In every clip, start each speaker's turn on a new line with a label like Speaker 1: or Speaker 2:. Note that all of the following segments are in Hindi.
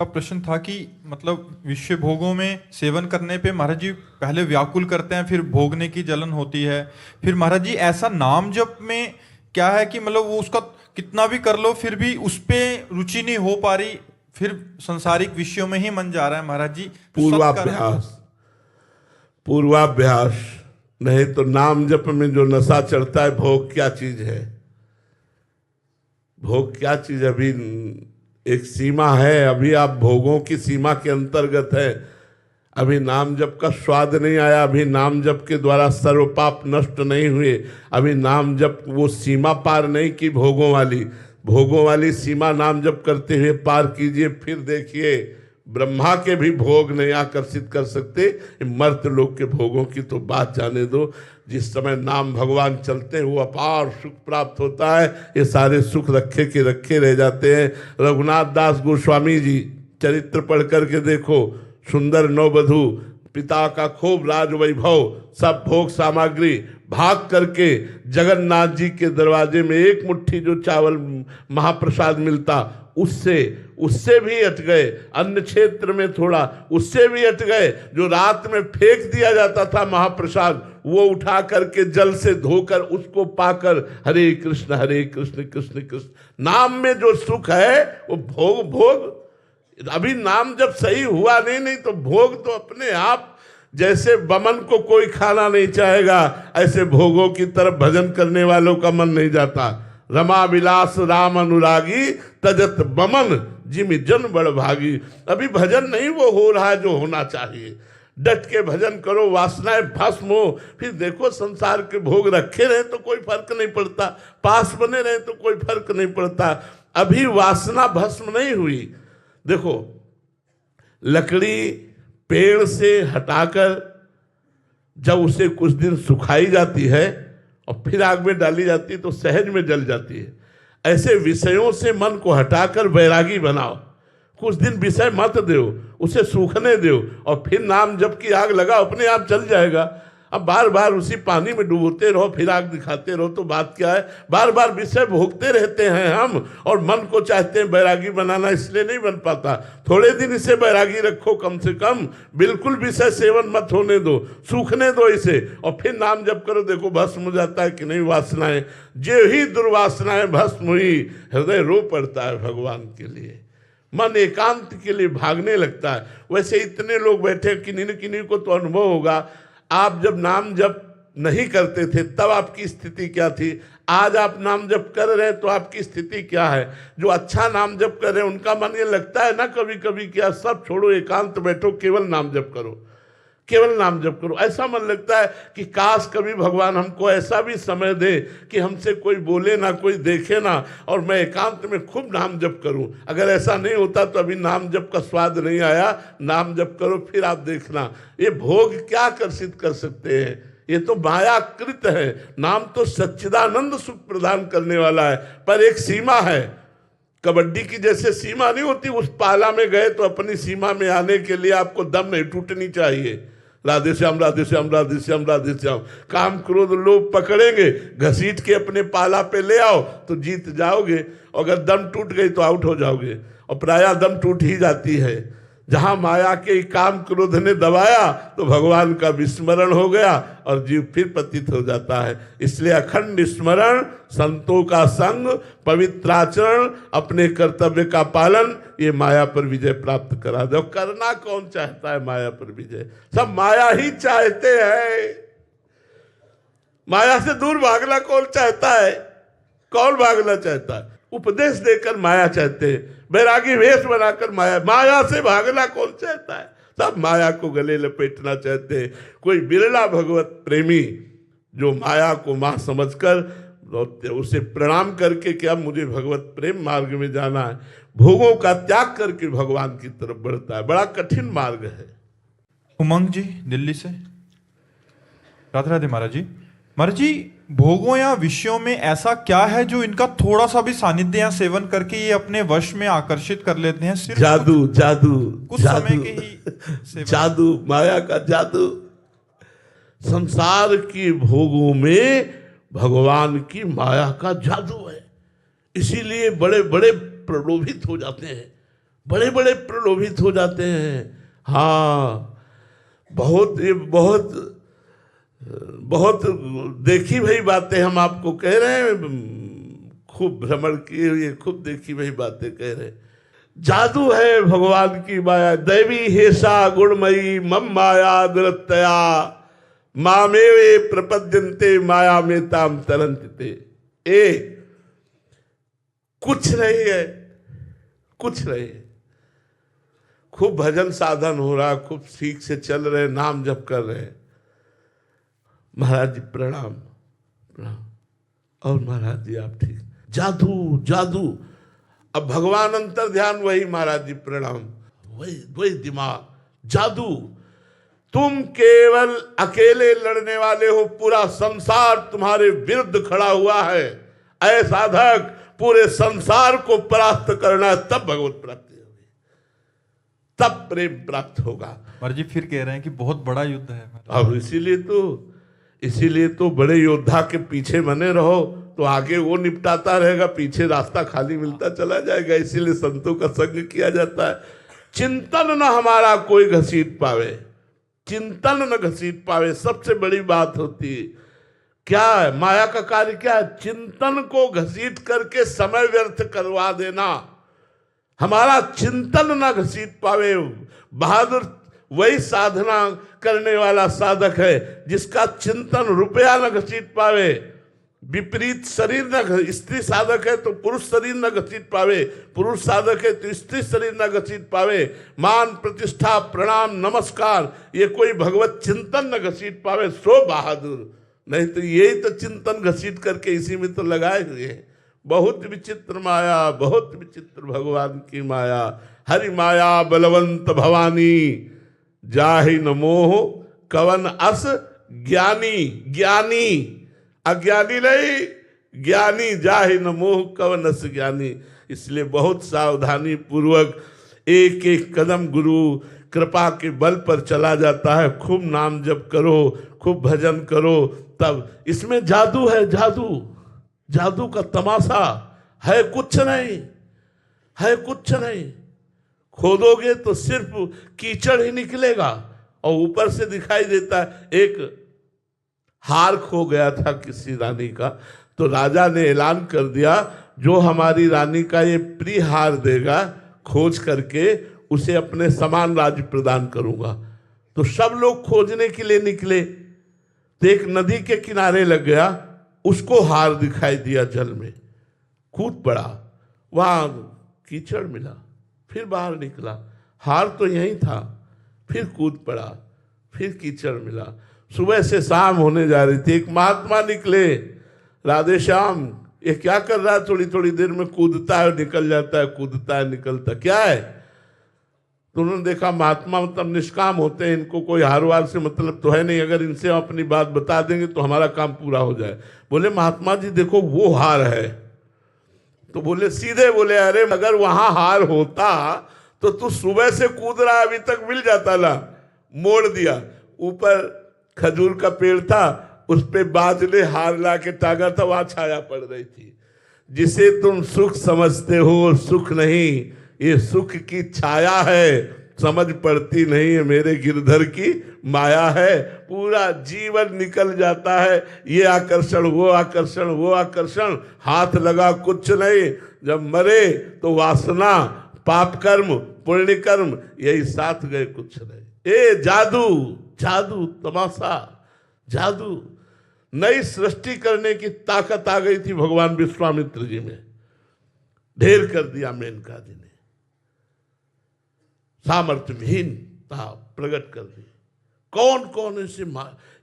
Speaker 1: अब प्रश्न था कि मतलब विषय भोगों में सेवन करने पे महाराज जी पहले व्याकुल करते हैं, फिर भोगने की जलन होती है। फिर महाराज जी ऐसा नाम जप में क्या है कि मतलब वो उसका कितना भी कर लो फिर भी उस पे रुचि नहीं हो पा रही, फिर संसारिक विषयों में ही मन जा रहा है महाराज जी।
Speaker 2: पूर्वाभ्यास, पूर्वाभ्यास। नहीं तो नाम जप में जो नशा चढ़ता है, भोग क्या चीज है? भोग क्या चीज? अभी एक सीमा है, अभी आप भोगों की सीमा के अंतर्गत है। अभी नाम जप का स्वाद नहीं आया, अभी नाम जप के द्वारा सर्व पाप नष्ट नहीं हुए, अभी नाम जप वो सीमा पार नहीं की भोगों वाली सीमा नाम जप करते हुए पार कीजिए। फिर देखिए ब्रह्मा के भी भोग नहीं आकर्षित कर सकते, मर्त लोग के भोगों की तो बात जाने दो। जिस समय नाम भगवान चलते हैं वो अपार सुख प्राप्त होता है, ये सारे सुख रखे के रखे रह जाते हैं। रघुनाथ दास गोस्वामी जी चरित्र पढ़ करके देखो, सुंदर नववधू, पिता का खूब राज वैभव, सब भोग सामग्री, भाग करके जगन्नाथ जी के दरवाजे में एक मुट्ठी जो चावल महाप्रसाद मिलता उससे भी हट गए, अन्य क्षेत्र में थोड़ा उससे भी हट गए। जो रात में फेंक दिया जाता था महाप्रसाद, वो उठा करके जल से धोकर उसको पाकर हरे कृष्ण कृष्ण कृष्ण। नाम में जो सुख है वो भोग अभी नाम जब सही हुआ नहीं तो भोग तो अपने आप। जैसे बमन को कोई खाना नहीं चाहेगा, ऐसे भोगों की तरफ भजन करने वालों का मन नहीं जाता। रमा विलास राम अनुरागी, तजत बमन जिमि जन बड़ भागी। अभी भजन नहीं वो हो रहा है जो होना चाहिए। डट के भजन करो, वासनाएं भस्म हो। फिर देखो संसार के भोग रखे रहे तो कोई फर्क नहीं पड़ता, पास बने रहे तो कोई फर्क नहीं पड़ता। अभी वासना भस्म नहीं हुई। देखो लकड़ी पेड़ से हटाकर जब उसे कुछ दिन सुखाई जाती है और फिर आग में डाली जाती है तो सहज में जल जाती है। ऐसे विषयों से मन को हटाकर वैरागी बनाओ। कुछ दिन विषय मत दो, उसे सूखने दो और फिर नाम जप की आग लगाओ, अपने आप जल जाएगा। अब बार बार उसी पानी में डूबते रहो, फिर आग दिखाते रहो तो बात क्या है? बार बार विषय भोगते रहते हैं हम और मन को चाहते हैं बैरागी बनाना, इसलिए नहीं बन पाता। थोड़े दिन इसे बैरागी रखो, कम से कम बिल्कुल विषय सेवन मत होने दो, सूखने दो इसे और फिर नाम जप करो। देखो भस्म हो जाता है कि नहीं वासनाएं। जो ही दुर्वासनाएं भस्म हुई, हृदय रो पड़ता है भगवान के लिए, मन एकांत के लिए भागने लगता है। वैसे इतने लोग बैठे, किन्हीं को तो अनुभव होगा। आप जब नाम जप नहीं करते थे तब आपकी स्थिति क्या थी? आज आप नाम जप कर रहे हैं तो आपकी स्थिति क्या है? जो अच्छा नाम जप कर रहे हैं उनका मन ये लगता है ना कभी कभी क्या सब छोड़ो, एकांत बैठो, केवल नाम जप करो, केवल नाम जप करो। ऐसा मन लगता है कि काश कभी भगवान हमको ऐसा भी समय दे कि हमसे कोई बोले ना, कोई देखे ना और मैं एकांत में खूब नाम जप करूं। अगर ऐसा नहीं होता तो अभी नाम जप का स्वाद नहीं आया। नाम जप करो, फिर आप देखना ये भोग क्या आकर्षित कर सकते हैं। ये तो मायाकृत है। नाम तो सच्चिदानंद सुख प्रदान करने वाला है, पर एक सीमा है। कबड्डी की जैसे सीमा नहीं होती, उस पाला में गए तो अपनी सीमा में आने के लिए आपको दम नहीं टूटनी चाहिए। राधे श्याम राधे श्याम राधे श्याम राधे श्याम। काम क्रोध लोभ पकड़ेंगे, घसीट के अपने पाला पे ले आओ तो जीत जाओगे, अगर दम टूट गई तो आउट हो जाओगे। और प्रायः दम टूट ही जाती है। जहां माया के काम क्रोध ने दबाया तो भगवान का विस्मरण हो गया और जीव फिर पतित हो जाता है। इसलिए अखंड स्मरण, संतों का संग, पवित्राचरण, अपने कर्तव्य का पालन, ये माया पर विजय प्राप्त करा दो। करना कौन चाहता है माया पर विजय? सब माया ही चाहते हैं। माया से दूर भागना कौन चाहता है? कौन भागना चाहता है? उपदेश देकर माया चाहते हैं, बैरागी वेश बनाकर माया से भागना कौन चाहता है? सब माया को गले लपेटना चाहते हैं। कोई बिरला भगवत प्रेमी जो माया को मां समझकर उसे प्रणाम करके कि अब मुझे भगवत प्रेम मार्ग में जाना है, भोगों का त्याग करके भगवान की तरफ बढ़ता है। बड़ा कठिन मार्ग है।
Speaker 1: उमंग जी दिल्ली से। राधे राधे महाराज जी। महाराज जी भोगों या विषयों में ऐसा क्या है जो इनका थोड़ा सा भी सानिध्य या सेवन करके ये अपने वश में आकर्षित कर लेते हैं? सिर्फ
Speaker 2: जादू जादू
Speaker 1: कुछ समय के ही
Speaker 2: जादू, माया का जादू। संसार की भोगों में भगवान की माया का जादू है। इसीलिए बड़े बड़े प्रलोभित हो जाते हैं। बड़े बड़े प्रलोभित हो जाते हैं। हाँ, बहुत ये बहुत बहुत देखी भाई बातें हम आपको कह रहे हैं, खूब भ्रमण किए हुए, खूब देखी भाई बातें कह रहे हैं। जादू है भगवान की माया, दैवी हेषा गुणमयी मम माया दुरतया मामेवे प्रपद्यन्ते माया में ताम तरंते। ए कुछ नहीं है, कुछ नहीं है। खूब भजन साधन हो रहा, खूब ठीक से चल रहे, नाम जप कर रहे। महाराज जी प्रणाम प्रणाम। और महाराज जी आप ठीक? जादू जादू। अब भगवान अंतर ध्यान, वही महाराज जी प्रणाम, वही वही दिमाग, जादू। तुम केवल अकेले लड़ने वाले हो, पूरा संसार तुम्हारे विरुद्ध खड़ा हुआ है। ऐ साधक, पूरे संसार को परास्त करना है, तब भगवत प्राप्ति होगी, तब प्रेम प्राप्त होगा।
Speaker 1: महाराज जी फिर कह रहे हैं कि बहुत बड़ा युद्ध है।
Speaker 2: अब इसीलिए तो बड़े योद्धा के पीछे बने रहो, तो आगे वो निपटाता रहेगा, पीछे रास्ता खाली मिलता चला जाएगा। इसीलिए संतों का संग किया जाता है। चिंतन न हमारा कोई घसीट पावे, चिंतन न घसीट पावे, सबसे बड़ी बात होती है। क्या है माया का कार्य? क्या है? चिंतन को घसीट करके समय व्यर्थ करवा देना। हमारा चिंतन न घसीट पावे। बहादुर वही साधना करने वाला साधक है जिसका चिंतन रुपया न घसीट पावे। विपरीत शरीर न, स्त्री साधक है तो पुरुष शरीर न घसीट पावे, पुरुष साधक है तो स्त्री शरीर न घसीट पावे। मान प्रतिष्ठा प्रणाम नमस्कार, ये कोई भगवत चिंतन न घसीट पावे, सो बहादुर। नहीं तो यही तो चिंतन घसीट करके इसी में तो लगाए हुए हैं। बहुत विचित्र माया, बहुत विचित्र भगवान की माया। हरि माया बलवंत भवानी, जाहि न मोह कवन अस ज्ञानी। ज्ञानी अज्ञानी नहीं, ज्ञानी जाहि न मोह कवन अस ज्ञानी। इसलिए बहुत सावधानी पूर्वक एक एक कदम गुरु कृपा के बल पर चला जाता है। खूब नाम जप करो, खूब भजन करो, तब इसमें जादू है। जादू, जादू का तमाशा है कुछ नहीं, है कुछ नहीं। खोदोगे तो सिर्फ कीचड़ ही निकलेगा, और ऊपर से दिखाई देता है। एक हार खो गया था किसी रानी का, तो राजा ने ऐलान कर दिया, जो हमारी रानी का ये प्रिय हार देगा, खोज करके उसे अपने समान राज्य प्रदान करूंगा। तो सब लोग खोजने के लिए निकले, तो एक नदी के किनारे लग गया, उसको हार दिखाई दिया जल में, कूद पड़ा, वहां कीचड़ मिला, फिर बाहर निकला, हार तो यही था, फिर कूद पड़ा, फिर कीचड़ मिला। सुबह से शाम होने जा रही थी, एक महात्मा निकले, राधे श्याम ये क्या कर रहा है? थोड़ी थोड़ी देर में कूदता है निकल जाता है, कूदता है निकलता, क्या है? तो उन्होंने देखा महात्मा मतलब निष्काम होते हैं, इनको कोई हार वार से मतलब तो है नहीं, अगर इनसे हम अपनी बात बता देंगे तो हमारा काम पूरा हो जाए। बोले महात्मा जी देखो वो हार है। तो बोले सीधे बोले, अरे अगर वहां हार होता तो तू सुबह से कूद रहा, अभी तक मिल जाता ना। मोड़ दिया, ऊपर खजूर का पेड़ था, उस पे बाज ने हार ला के टांगा था, वहां छाया पड़ रही थी। जिसे तुम सुख समझते हो सुख नहीं, ये सुख की छाया है, समझ पड़ती नहीं है मेरे गिरधर की माया है। पूरा जीवन निकल जाता है, ये आकर्षण वो आकर्षण वो आकर्षण, हाथ लगा कुछ नहीं। जब मरे तो वासना पाप कर्म पुण्य कर्म यही साथ गए, कुछ नहीं। ए जादू, जादू तमाशा, जादू। नई सृष्टि करने की ताकत आ गई थी भगवान विश्वामित्र जी में, ढेर कर दिया मेनका जी ने, सामर्थ्य विहीनता प्रकट कर दी। कौन कौन ऐसे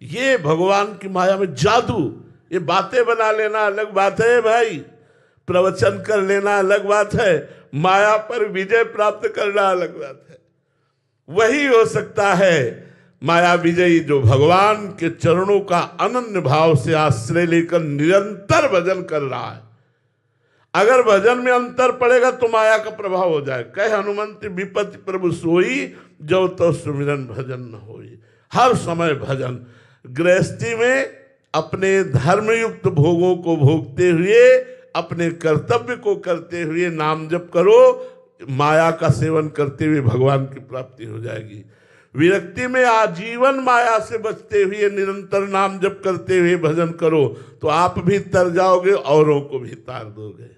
Speaker 2: ये भगवान की माया में जादू। ये बातें बना लेना अलग बात है भाई, प्रवचन कर लेना अलग बात है, माया पर विजय प्राप्त करना अलग बात है। वही हो सकता है माया विजयी जो भगवान के चरणों का अनन्य भाव से आश्रय लेकर निरंतर भजन कर रहा है। अगर भजन में अंतर पड़ेगा तो माया का प्रभाव हो जाए। कह हनुमंत विपत्ति प्रभु सोई, जो तो सुमिरन भजन न होई। हर समय भजन। गृहस्थी में अपने धर्मयुक्त भोगों को भोगते हुए, अपने कर्तव्य को करते हुए नाम जप करो, माया का सेवन करते हुए भगवान की प्राप्ति हो जाएगी। विरक्ति में आजीवन माया से बचते हुए निरंतर नाम जप करते हुए भजन करो तो आप भी तर जाओगे, औरों को भी तार दोगे।